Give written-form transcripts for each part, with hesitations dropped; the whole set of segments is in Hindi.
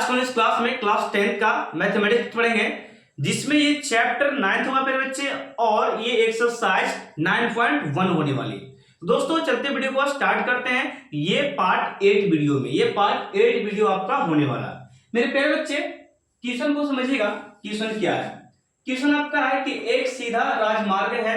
आज हम इस क्लास में क्लास 10 का मैथमेटिक्स पढ़ेंगे, जिसमें ये चैप्टर 9 होगा मेरे बच्चे और ये एक्सरसाइज 9.1 होने वाली। दोस्तों चलते वीडियो को स्टार्ट करते हैं। ये पार्ट 8 वीडियो में, ये पार्ट 8 वीडियो आपका होने वाला मेरे प्यारे बच्चे। क्वेश्चन को समझिएगा। क्वेश्चन क्या है? क्वेश्चन आपका है कि एक सीधा राजमार्ग है,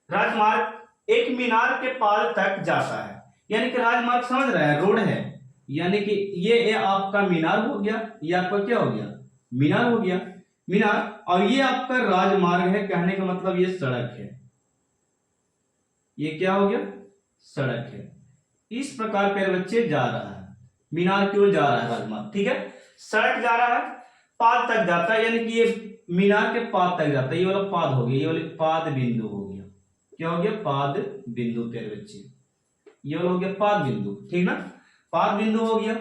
राजमार्ग एक मीनार के पाल तक जाता है, यानी कि राजमार्ग समझ रहा है, रोड है, यानी कि ये आपका मीनार हो गया, ये आपका क्या हो गया, मीनार हो गया, मीनार। और ये आपका राजमार्ग है, कहने का मतलब ये सड़क है, ये क्या हो गया, सड़क है। इस प्रकार प्यारे बच्चे जा रहा है, मीनार की ओर जा रहा है राजमार्ग, ठीक है। सड़क जा रहा है, पाद तक जाता है, यानी कि ये मीनार के पाद तक जाता है, ये वाला पाद हो गया, ये वाले पाद बिंदु हो गया, क्या हो गया, पाद बिंदु प्यारे बच्चे, ये वाला हो गया पाद बिंदु, ठीक ना, पाद बिंदु हो गया।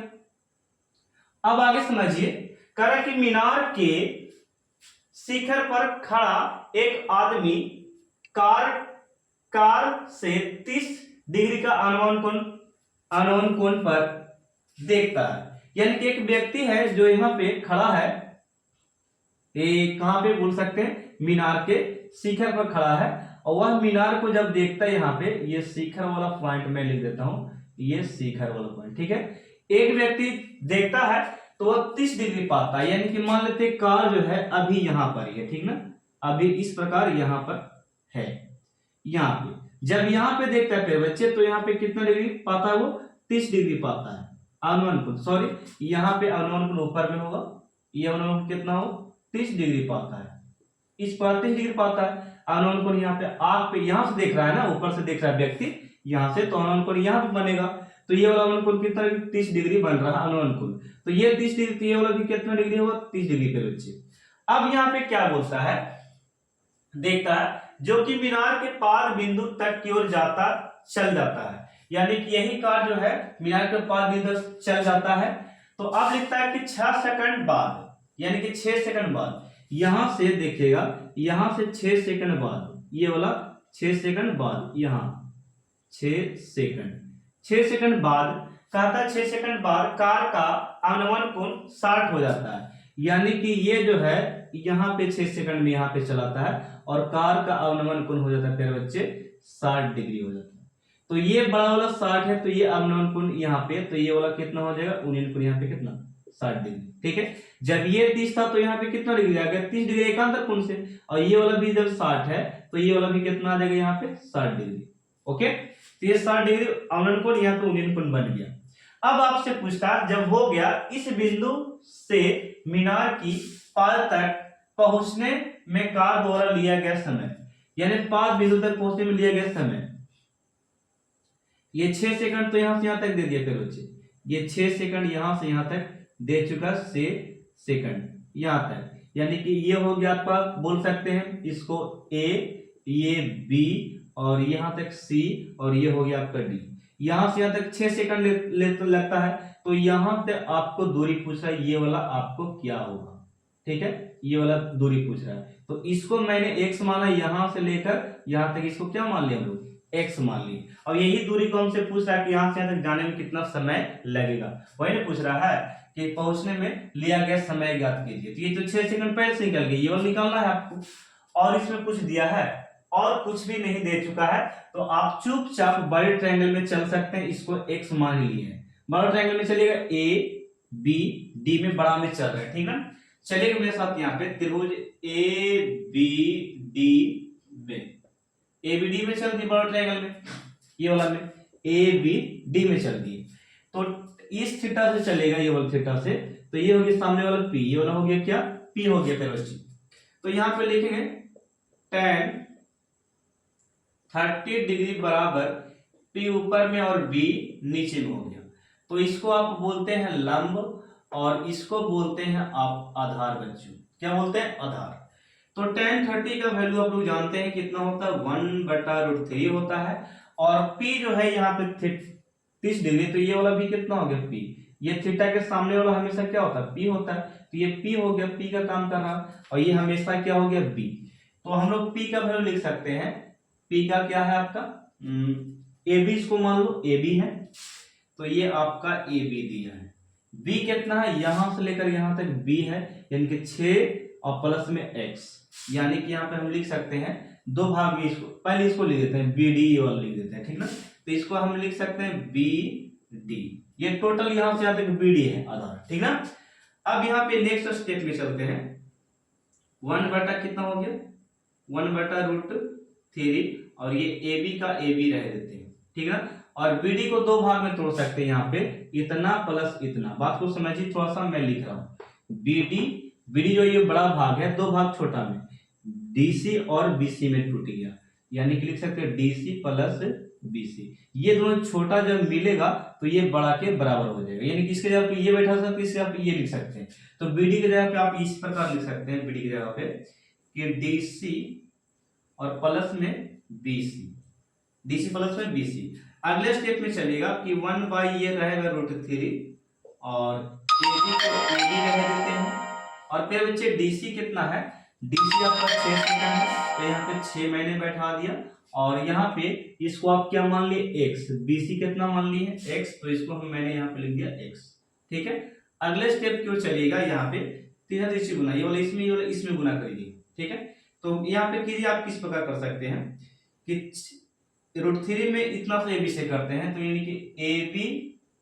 अब आगे समझिए, कह रहा कि मीनार के शिखर पर खड़ा एक आदमी कार से 30 डिग्री का अनुमान कोण पर देखता है, यानी कि एक व्यक्ति है जो यहाँ पे खड़ा है, कहां पे बोल सकते हैं, मीनार के शिखर पर खड़ा है, और वह मीनार को जब देखता है, यहाँ पे ये शिखर वाला पॉइंट मैं लिख देता हूं, ये शिखर वाला पॉइंट, ठीक है। एक व्यक्ति देखता है तो वह 30 डिग्री पाता है, यानी कि मान लेते हैं कार जो है अभी यहां पर है, ठीक ना, अभी इस प्रकार यहां पर है, यहाँ पे जब यहाँ पे देखता है बच्चे, तो यहाँ पे कितना डिग्री पाता है, वो 30 डिग्री पाता है अनुमान कोण, सॉरी यहाँ पे अनुमान कोण ऊपर में होगा, ये अनुमान कोण कितना हो, 30 डिग्री पाता है, इस पर 30 डिग्री पाता है। अनुमान कोण यहाँ पे आग पे यहां से देख रहा है ना, ऊपर से देख रहा है व्यक्ति यहां से, तो अनुमान कोण यहाँ पे बनेगा, तो ये वाला अनुमान कोण कितना, 30 डिग्री बन रहा है अनुमान कोण, तो ये 30 डिग्री, तो ये वाला भी कितना डिग्री होगा, 30 डिग्री पे बच्चे। अब यहाँ पे क्या बोलता है, देखता है जो कि मीनार के पाद बिंदु तक की ओर चल जाता है, यानी कि यही कार जो है मीनार के पाद बिंदु चल जाता है। तो अब लिखता है कि 6 सेकंड बाद, यानी कि 6 सेकंड बाद, यहां से देखिएगा, यहां से 6 सेकंड बाद, ये वाला 6 सेकंड बाद, यहां 6 सेकंड बाद कहता है, 6 सेकंड बाद कार का अनुमान कोण 60 हो जाता है, यानी कि ये जो है यहाँ पे 6 सेकंड में यहाँ पे चलाता है, और कार का अनुमान कोण हो जाता है प्यारे बच्चे 60 डिग्री हो जाता है। तो ये बड़ा वाला 60 है, तो ये अनुमान कोण यहाँ पे, तो ये वाला कितना हो जाएगा, अनुमान कोण यहाँ पे कितना, 60 डिग्री, ठीक है। जब ये 30 था तो यहाँ पे कितना डिग्री आ गया, 30 डिग्री एकांतर कोण से, और ये वाला भी जब 60 है तो ये वाला भी कितना आ जाएगा यहाँ पे 60 डिग्री, ओके। तो ये 60 डिग्री अनुमान कोण, यहाँ पे अनुमान कोण बन गया। अब आपसे पूछता है, जब हो गया इस बिंदु से मीनार की पाल तक पहुंचने में कार द्वारा लिया गया समय, यानी पाद बिंदु तक पहुंचने में लिया गया समय, ये 6 सेकंड तो यहां से यहां तक दे दिया फिर बच्चे, ये 6 सेकंड यहां से यहां तक दे चुका, 6 सेकंड यहां तक, यानी कि ये हो गया आपका, बोल सकते हैं इसको ए, ये बी, और यहां तक सी, और ये हो गया आपका डी। यहां से यहां तक 6 सेकंड लगता है, तो यहां तक आपको दूरी पूछ रहा है, ये वाला आपको क्या होगा, ठीक है, ये वाला दूरी पूछ रहा है, तो इसको मैंने x माना, यहां से लेकर यहां तक इसको क्या मान लिया हम लोग, x मान लिए, और यही दूरी को हमसे पूछ रहा है कि यहां से यहां तक जाने में कितना समय लगेगा, वही नहीं पूछ रहा है कि पहुंचने में लिया गया समय ज्ञात कीजिए। तो ये तो 6 सेकंड पहले से निकल गया, ये वाला निकालना है आपको, और इसमें कुछ दिया है और कुछ भी नहीं दे चुका है, तो आप चुपचाप बड़े ट्रायंगल में चल सकते हैं, इसको x मान लिए, बड़ा ट्रायंगल में चलिएगा, ए बी डी में बड़ा में चल रहा है, ठीक है। चलिएगा मेरे साथ यहाँ पे त्रिभुज ए बी डी में चल दी, बड़ा ट्रायंगल में, ये वाला में ए बी डी में चल दी, तो इस थीटा से चलेगा, ये वाला थीटा से, तो ये हो गया सामने वाला पी, ये वाला हो गया क्या, पी हो गया फिर बच्चे। तो यहाँ पे लिखेंगे tan 30 डिग्री बराबर पी ऊपर में और बी नीचे में हो गया, तो इसको आप बोलते हैं लंब, और इसको बोलते हैं आप आधार बच्चों, क्या बोलते हैं, आधार। तो tan 30 का वैल्यू आप लोग जानते हैं कितना होता है, 1/√3 होता है, और p जो है यहाँ पे 30 डिग्री, तो ये वाला भी कितना हो गया, p, ये थीटा के सामने वाला हमेशा क्या होता है, p होता है, तो ये p हो गया, p का काम कर रहा, और ये हमेशा क्या हो गया, b। तो हम लोग p का वैल्यू लिख सकते हैं, p का क्या है आपका, ab, इसको मान लो ab है, तो ये आपका ab दिया है, b कितना है, यहां से लेकर यहां तक b है, यानी कि 6 और प्लस में x, यानी कि यहाँ पे हम लिख सकते हैं दो भाग में, इसको पहले इसको लिख देते हैं बी डी, ये वाला लिख देते हैं, ठीक ना। तो इसको हम लिख सकते हैं बी डी, ये टोटल यहां से यहाँ तक बी डी है आधार, ठीक ना। अब यहाँ पे नेक्स्ट स्टेप में चलते हैं, 1 बटा कितना हो गया, 1 बटा √3, और ये ए बी का ए बी रह देते हैं, ठीक ना। और बी डी को दो भाग में तोड़ सकते हैं, यहाँ पे इतना प्लस इतना, बात को समझिए, थोड़ा सा मैं लिख रहा हूँ, बी डी जो ये बड़ा भाग है, दो भाग छोटा में, डीसी और बीसी में टूट गया, यानी कि लिख सकते हैं डीसी प्लस बीसी, ये दोनों छोटा जब मिलेगा तो ये बड़ा के बराबर हो जाएगा, यानी कि इसके जगह पे ये बैठा सकते हैं, इसके जगह पे ये लिख सकते हैं। तो बीडी की जगह पे आप इस प्रकार लिख सकते हैं, बीडी की जगह पे कि डीसी और प्लस में बीसी, डीसी प्लस में बीसी। अगले स्टेप में चलेगा कि 1 बाई ये रहेगा √3 और एबी को एबी रह देते हैं, और फिर बच्चे डीसी कितना है, डीसी आपका 6 सेकंड है, तो यहाँ पे 6 मैंने बैठा दिया, और यहाँ पे इसको आप क्या मान लिए x, बीसी कितना मान लिए x, तो इसको हम मैंने यहाँ पे लिख दिया x, ठीक है। अगले स्टेप क्यों चलिएगा, यहाँ पे 3 गुना, ये वाला इसमें गुना करिए, ठीक है। तो यहाँ पे कीजिए, आप किस प्रकार कर सकते हैं कि √3 में इतना से ab से करते हैं, तो यानी कि ab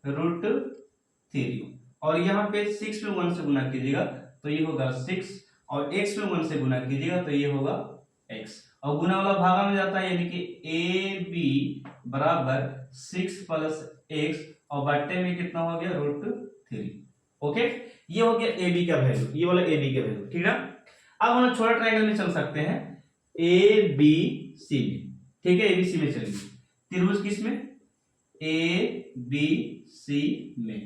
√3, और यहाँ पे 6 में 1 से गुना कीजिएगा तो ये होगा 6, और x में 1 से गुना कीजिएगा तो ये होगा x, और गुना वाला भागा में जाता है, यानी कि ab बराबर 6 प्लस x, और बट्टे में कितना हो गया √3, ओके। ये हो गया ab का वैल्यू, ये वाला ab का वैल्यू, ठीक ना। अब हम छोटा ट्रायंगल में चल सकते हैं, abc में, ठीक है, abc में चलेंगे, त्रिभुज किस में, abc में,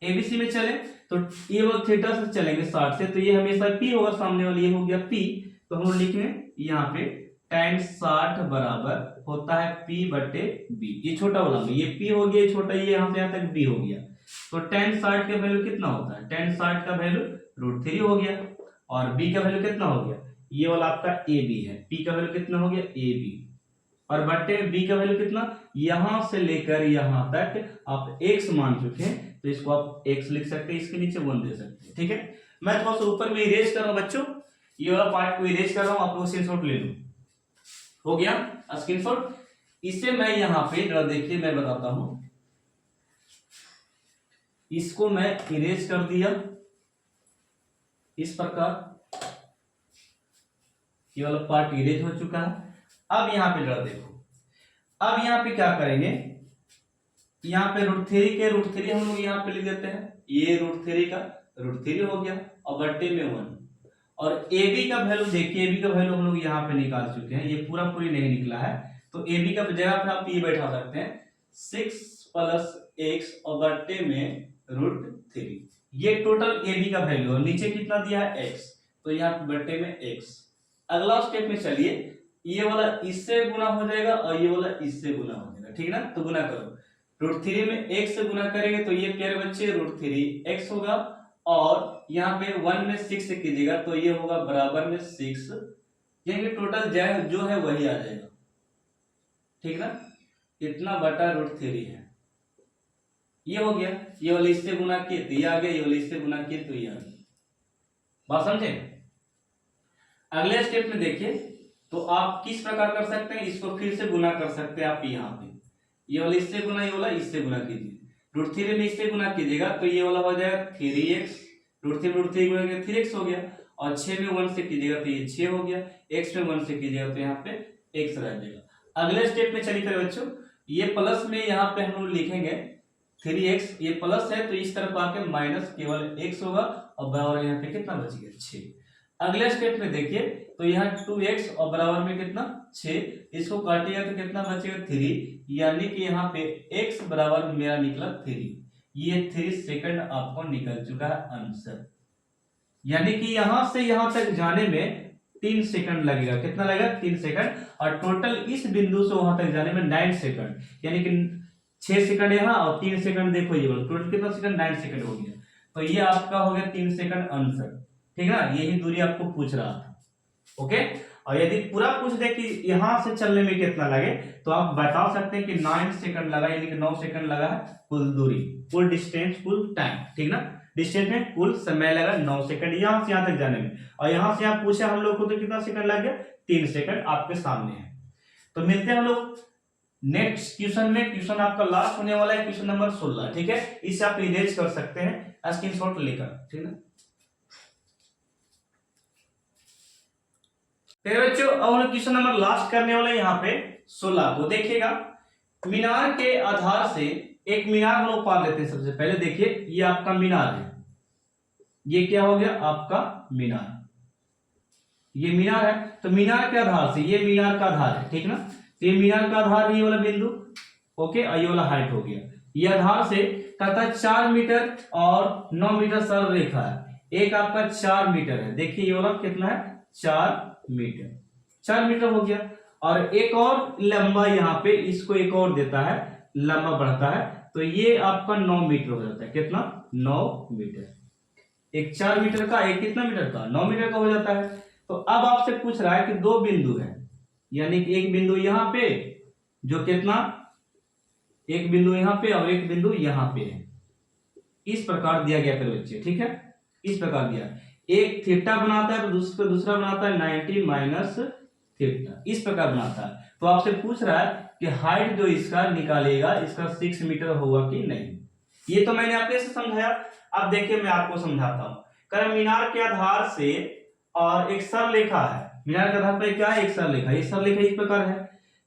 abc में चले तो ये वाला थीटा से चलेंगे 60 से, तो ये हमेशा p होगा, सामने वाला ये हो गया p, तो हम लिखेंगे यहाँ पे tan 60 बराबर होता है p बटे b, ये छोटा वाला में ये p हो गया, ये छोटा, ये यहाँ से यहाँ तक b हो गया, तो tan 60 का वैल्यू कितना होता है, tan 60 का वैल्यू √3 हो गया, और b का वैल्यू कितना हो गया, ये वाला आपका ab है, p का वैल्यू कितना हो गया ab, और बट्टे में b का वैल्यू कितना, यहां से लेकर यहां तक आप x मान चुके हैं, तो इसको आप x लिख सकते हैं, इसके नीचे 1 दे सकते हैं, ठीक है। मैं थोड़ा सा ऊपर में इरेज कर रहा हूं बच्चों, ये वाला पार्ट को इरेज कर रहा हूं, आप लोग स्क्रीनशॉट ले लो, हो गया स्क्रीनशॉट। इसे मैं यहाँ पे जरा देखिए, मैं बताता हूं, इसको मैं इरेज कर दिया इस प्रकार, ये वाला पार्ट इरेज हो चुका है। अब यहाँ पे जरा देखो, अब यहाँ पे क्या करेंगे, यहाँ पे √3 हम लोग यहाँ पे लिख देते हैं, ये √3 का √3 हो गया, और बट्टे में 1, और AB का वैल्यू देखिए, AB का वैल्यू हम लोग यहाँ पे निकाल चुके हैं, ये पूरी नहीं निकला है, तो AB का जगह पे आप ये बैठा सकते हैं 6 प्लस x, और बट्टे में √3, ये टोटल AB का वैल्यू, और नीचे कितना दिया है x, तो यहाँ बट्टे में x। अगला स्टेप में चलिए, ये वाला इससे गुना हो जाएगा, और ये वाला इससे गुना हो जाएगा, ठीक ना। तो गुना करो, √3 में x से गुना करेंगे तो ये प्यारे बच्चे √3x होगा, और यहाँ पे 1 में 6 से कीजिएगा तो ये होगा बराबर में 6, यानी टोटल जो है वही आ जाएगा, ठीक ना, इतना बटा √3 है, ये हो गया, ये वाले इससे गुना किए तो ये आ गया, ये वाले इससे गुना किए तो ये आ गया, बात समझे। अगले स्टेप में देखिए, तो आप किस प्रकार कर सकते हैं, इसको फिर से गुना कर सकते हैं आप, यहाँ पे ये वाला इससे गुना, ये वाला इससे गुना कीजिए, √3 में इससे गुना कीजिएगा तो ये वाला हो जाएगा 3x, √3 में √3 गुना किया 3x हो गया, और 6 में 1 से कीजिएगा तो ये 6 हो गया, x में 1 से कीजिएगा तो यहाँ पे x रह जाएगा। अगले स्टेप में चलिए फिर बच्चों, ये प्लस में यहाँ पे हम लोग लिखेंगे 3x, ये प्लस है तो इस तरफ आके माइनस केवल x होगा, और बराबर यहाँ पे कितना बच गया 6। अगले स्टेप में देखिए, तो यहाँ 2x और बराबर में कितना 6, इसको काटिएगा तो कितना बचेगा 3, यानी कि यहाँ पे x बराबर मेरा निकला 3, ये 3 सेकंड आपको निकल चुका है आंसर, यानी कि यहां से यहां तक जाने में 3 सेकंड लगेगा, कितना लगेगा 3 सेकंड, और टोटल इस बिंदु से वहां तक जाने में 9 सेकंड, यानी कि 6 सेकंड यहाँ और 3 सेकंड, देखो ये टोटल कितना सेकंड 9 सेकंड हो गया, तो ये आपका हो गया 3 सेकंड आंसर, ठीक है ना, यही दूरी आपको पूछ रहा था, ओके। और यदि पूरा पूछ दे कि यहां से चलने में कितना लगे तो आप बता सकते हैं कि 9 सेकंड लगा, यानी कि 9 सेकंड लगा है कुल दूरी, कुल डिस्टेंस, कुल टाइम, ठीक ना। डिस्टेंस में कुल समय लगा 9 सेकंड यहां से यहां तक जाने में, और यहां से यहां पूछा हम लोग को तो कितना सेकंड लग गया, 3 सेकंड आपके सामने है। तो मिलते हैं हम लोग नेक्स्ट क्वेश्चन में। क्वेश्चन आपका लास्ट होने वाला है क्वेश्चन नंबर 16, ठीक है। इसे आप इरेज कर सकते हैं स्क्रीनशॉट लेकर, ठीक है। फिर बच्चों अब हम क्वेश्चन नंबर लास्ट करने वाले यहाँ पे 16 को देखिएगा। मीनार के आधार से एक मीनार हम लोग पा लेते हैं। सबसे पहले देखिए ये आपका मीनार है, ये क्या हो गया आपका मीनार, ये मीनार है। तो मीनार के आधार से, ये मीनार का आधार है, ठीक ना। तो ये मीनार का आधार ये वाला बिंदु, ओके, और ये वाला हाइट हो गया। ये आधार से कहता है 4 मीटर और 9 मीटर सरल रेखा है। एक आपका 4 मीटर है, देखिए ये वाला कितना है 4 मीटर, 4 मीटर हो गया। और एक और लंबा यहाँ पे इसको एक और देता है, लंबा बढ़ता है, तो ये आपका 9 मीटर हो जाता है। कितना 9 मीटर, एक 4 मीटर का, एक कितना मीटर का 9 मीटर का हो जाता है। तो अब आपसे पूछ रहा है कि 2 बिंदु है, यानी कि एक बिंदु यहाँ पे जो कितना, एक बिंदु यहाँ पे और एक बिंदु यहाँ पे है, इस प्रकार दिया गया फिर बच्चे, ठीक है। इस प्रकार दिया, एक थीटा बनाता है तो दूसरा बनाता है 90 माइनस थीटा, इस प्रकार बनाता है। तो आपसे पूछ रहा है कि हाइट जो इसका निकालेगा इसका 6 मीटर होगा कि नहीं। ये तो मैंने आपने से समझाया। अब देखिए मैं आपको समझाता हूं। कर मीनार के आधार से और एक सरलेखा है, मीनार के आधार पर क्या है, एक सरलेखा। ये सरलेखा इस प्रकार है,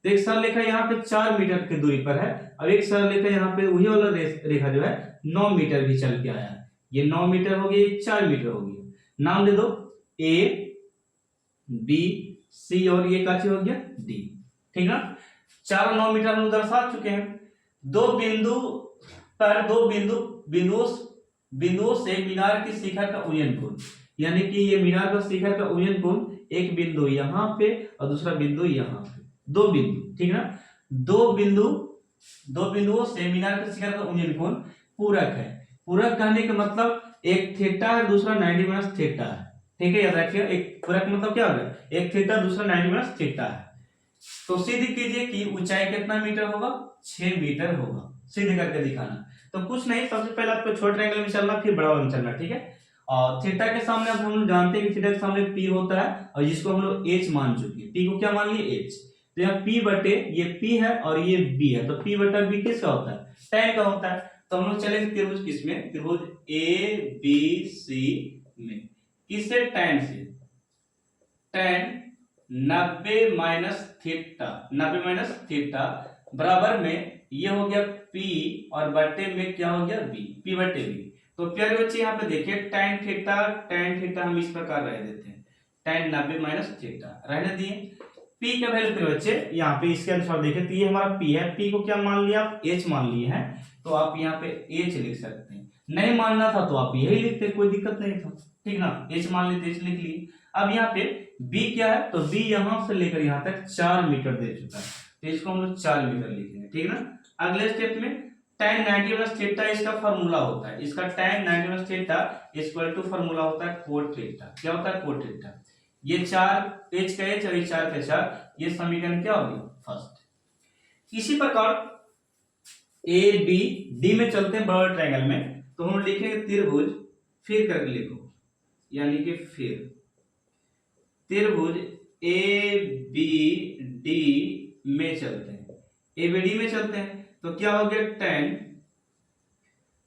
तो एक सरलेखा यहाँ पे 4 मीटर की दूरी पर है, और एक सरलेखा यहाँ पे वही वाला रेखा जो है 9 मीटर भी चल के आया। ये 9 मीटर हो गया, ये 4 मीटर हो गया। नाम दे दो ए बी सी, और ये का हो गया डी, ठीक ना। 4 और 9 मीटर हम दर्शा चुके हैं। दो बिंदु पर बिंदुओं से मीनार की शिखर का उन्नयन कोण, यानी कि ये मीनार का शिखर का उन्नयन कोण, एक बिंदु यहाँ पे और दूसरा बिंदु यहाँ पे, 2 बिंदु, ठीक ना। दो बिंदुओं से मीनार के शिखर का उन्नयन कोण पूरक है। पूरक कहने का मतलब एक थीटा है, दूसरा 90 माइनस थीटा है, ठीक है। याद रखिए एक पूरक मतलब क्या होगा, एक थीटा दूसरा 90 माइनस थीटा है। तो सिद्ध कीजिए कि ऊंचाई कितना मीटर होगा, 6 मीटर होगा। सिद्ध करके दिखाना। तो कुछ नहीं, सबसे पहले आपको छोटे एंगल में चलना, फिर बड़ा में चलना, ठीक है। और थीटा के सामने अब हम लोग जानते हैं कि थीटा के सामने पी होता है, और जिसको हम लोग एच मान चुके हैं। पी को क्या मान लिए, एच। तो यहाँ पी बटे, ये पी है और ये बी है, तो पी बटा बी किसका होता है, tan का होता है। तो हम लोग चलेंगे त्रिभुज किसमें, त्रिभुज ए बी सी में। किससे, tan से। tan 90 minus theta, 90 minus theta बराबर में ये हो गया P और बटे में क्या हो गया B, P बटे B। तो प्यारे बच्चे यहाँ पे देखिए tan थीटा हम इस प्रकार रह देते हैं, tan 90 माइनस थीटा रहने दिए। P का वैल्यू फिर बच्चे यहाँ पे इसके अनुसार देखें, तो ये हमारा P है, P को क्या मान लिया आप, H मान लिए हैं, तो आप यहाँ पे H लिख सकते हैं। नहीं मानना था तो आप यही लिखते, कोई दिक्कत नहीं था, ठीक ना। H मान लेते, H लिख लिए। अब यहाँ पे B क्या है, तो B यहाँ से लेकर यहाँ तक 4 मीटर दे चुका है, तो इसको हम लोग 4 मीटर लिखेंगे, ठीक ना। अगले स्टेप में tan 90 माइनस थीटा इसका फार्मूला होता है, इसका tan 90 minus theta equal to formula होता है cot थीटा। क्या होता है, cot थीटा। ये 4 h का h और ये 4 का 4, ये समीकरण क्या होगी, फर्स्ट। इसी प्रकार ए बी डी में चलते हैं बड़ा ट्रायंगल में, तो हम लिखेंगे त्रिभुज, फिर करके लिखो, यानी कि फिर त्रिभुज ए बी डी में चलते हैं, ए बी डी में चलते हैं। तो क्या हो गया,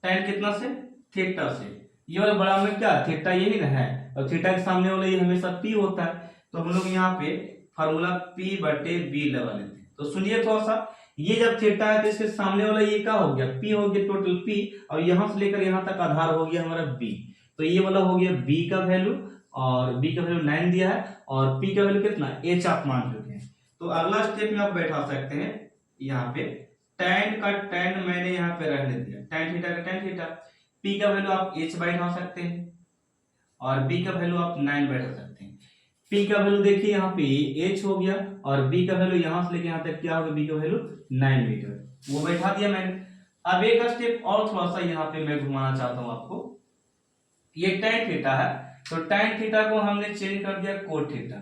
tan कितना से, थीटा से। ये वाला बड़ा में क्या, थीटा यही ना है, और थीटा के सामने वाला ये हमेशा p होता है, तो हम लोग यहाँ पे फार्मूला p बटे b लगा लेते हैं। तो सुनिए थोड़ा सा, ये जब थीटा है तो इसके सामने वाला ये क्या हो गया, p हो गया, टोटल p, और यहां से लेकर यहां तक आधार हो गया हमारा b। तो ये वाला हो गया b का वैल्यू, और b का वैल्यू 9 दिया है, और p का वैल्यू कितना, h आप मान चुके हैं। तो अगला स्टेप में आप बैठा सकते हैं, यहाँ पे tan का tan मैंने यहाँ पे रहने दिया, tan थीटा का tan थीटा। p का वैल्यू आप h बैठा सकते हैं, और b का वैल्यू आप 9 बैठा सकते हैं। p का वैल्यू देखिए यहाँ पे h हो गया, और b का वैल्यू यहाँ से लेके यहाँ तक क्या होगा, b का वैल्यू 9 मीटर, वो बैठा दिया मैंने। अब एक स्टेप और थोड़ा सा यहाँ पे मैं घुमाना चाहता हूँ आपको। ये tan थीटा है, तो tan थीटा को हमने चेंज कर दिया cot थीटा,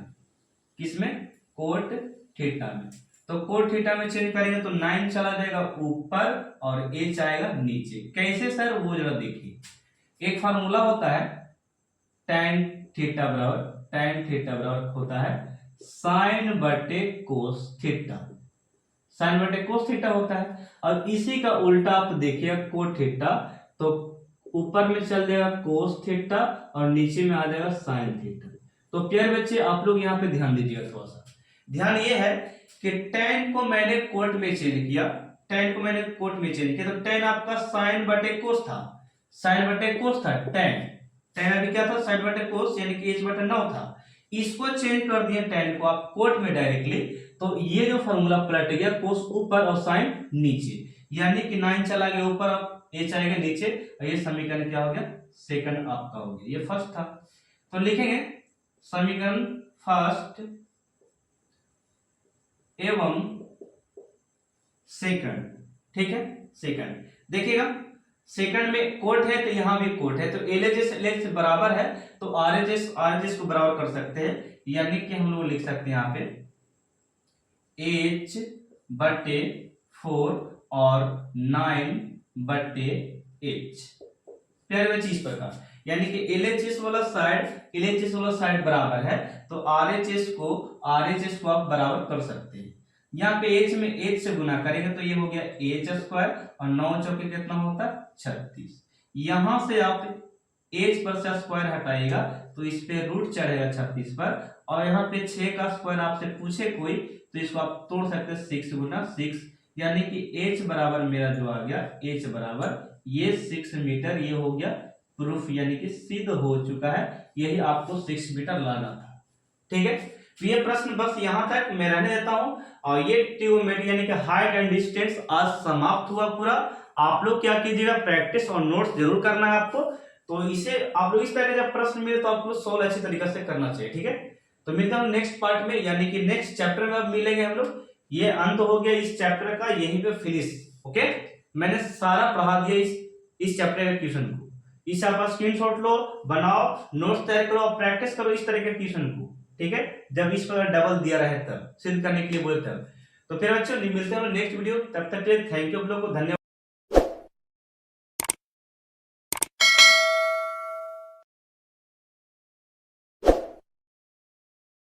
किसमें, कोट थीटा में। तो कोट थीटा में चेंज करेंगे तो 9 चला जाएगा ऊपर और h आएगा नीचे। कैसे सर, वो जरा देखिए। एक फार्मूला होता है tan थीटा बराबर होता है साइन बटे कोस थीटा, साइन बटे कोस थीटा होता है। और इसी का उल्टा आप देखिए कोट थीटा, तो ऊपर में चल जाएगा कोस थीटा और नीचे में आ जाएगा साइन थीटा। तो प्यारे बच्चे आप लोग यहाँ पे ध्यान दीजिएगा, थोड़ा सा ध्यान ये है कि tan को मैंने कोट में चेंज किया, तो tan आपका साइन बटे कोस था, tan अभी क्या था, साइन बटे कोस यानी कि h बटे 9 था। इसको चेंज कर दिया tan को आप कोट में डायरेक्टली, तो ये जो फॉर्मूला पलट गया, कोस ऊपर और साइन नीचे, यानी कि 9 चला गया ऊपर, अब h आएगा नीचे, और ये समीकरण क्या हो गया, सेकंड आपका हो गया। ये फर्स्ट था, तो लिखेंगे समीकरण फर्स्ट एवं सेकंड, ठीक है। सेकंड देखिएगा, सेकंड में कोट है तो यहां भी कोट है, तो LHS बराबर है, तो RHS को बराबर कर सकते हैं, यानी कि हम लोग लिख सकते हैं यहाँ पे h बटे 4 और 9 बटे h। प्यारे बच्चे इस प्रकार, यानी कि LHS वाला साइड बराबर है, तो RHS को आप बराबर कर सकते हैं। यहाँ पे h में h से गुना करेंगे तो ये हो गया h स्क्वायर, और 9 चौके कितना होता है 36। यहां से आप h पर से स्क्वायर हटाएगा तो इस पे रूट चढ़ेगा 36 पर, और यहाँ पे 6 का स्क्वायर आपसे पूछे कोई तो इसको आप तोड़ सकते हैं 6 गुना 6, यानी कि h बराबर मेरा जो आ गया, h बराबर ये 6 मीटर, ये हो गया प्रूफ, यानी कि सिद्ध हो चुका है। यही आपको 6 मीटर लाना था, ठीक है। तो ये प्रश्न बस यहां तक मैं रहने देता हूं, और ये ट्रिग्नोमेट्री यानी कि हाइट एंड डिस्टेंस आज समाप्त हुआ पूरा। आप लोग क्या कीजिएगा, प्रैक्टिस और नोट्स जरूर करना है आपको, तो इसे आप लोग इस तरह के जब प्रश्न मिले तो आप लोग सोल्व अच्छी तरीके से करना चाहिए, ठीक है। तो मिलता हूं नेक्स्ट पार्ट में, यानी कि नेक्स्ट चैप्टर में अब मिलेंगे हम लोग। ये अंत हो गया इस चैप्टर का, यहीं पे फिनिश, ओके। मैंने सारा पढ़ा दिया इस चैप्टर के क्वेश्चन को। इस आप स्क्रीनशॉट लो, बनाओ, नोट्स तैयार करो और प्रैक्टिस करो इस तरह के क्वेश्चन को, ठीक है। जब इस पर डबल दिया रहे तब, सिद्ध करने के लिए बोले तब। तो फिर बच्चों मिलते हैं नेक्स्ट वीडियो, तब तक के लिए थैंक यू आप लोगों को, धन्यवाद।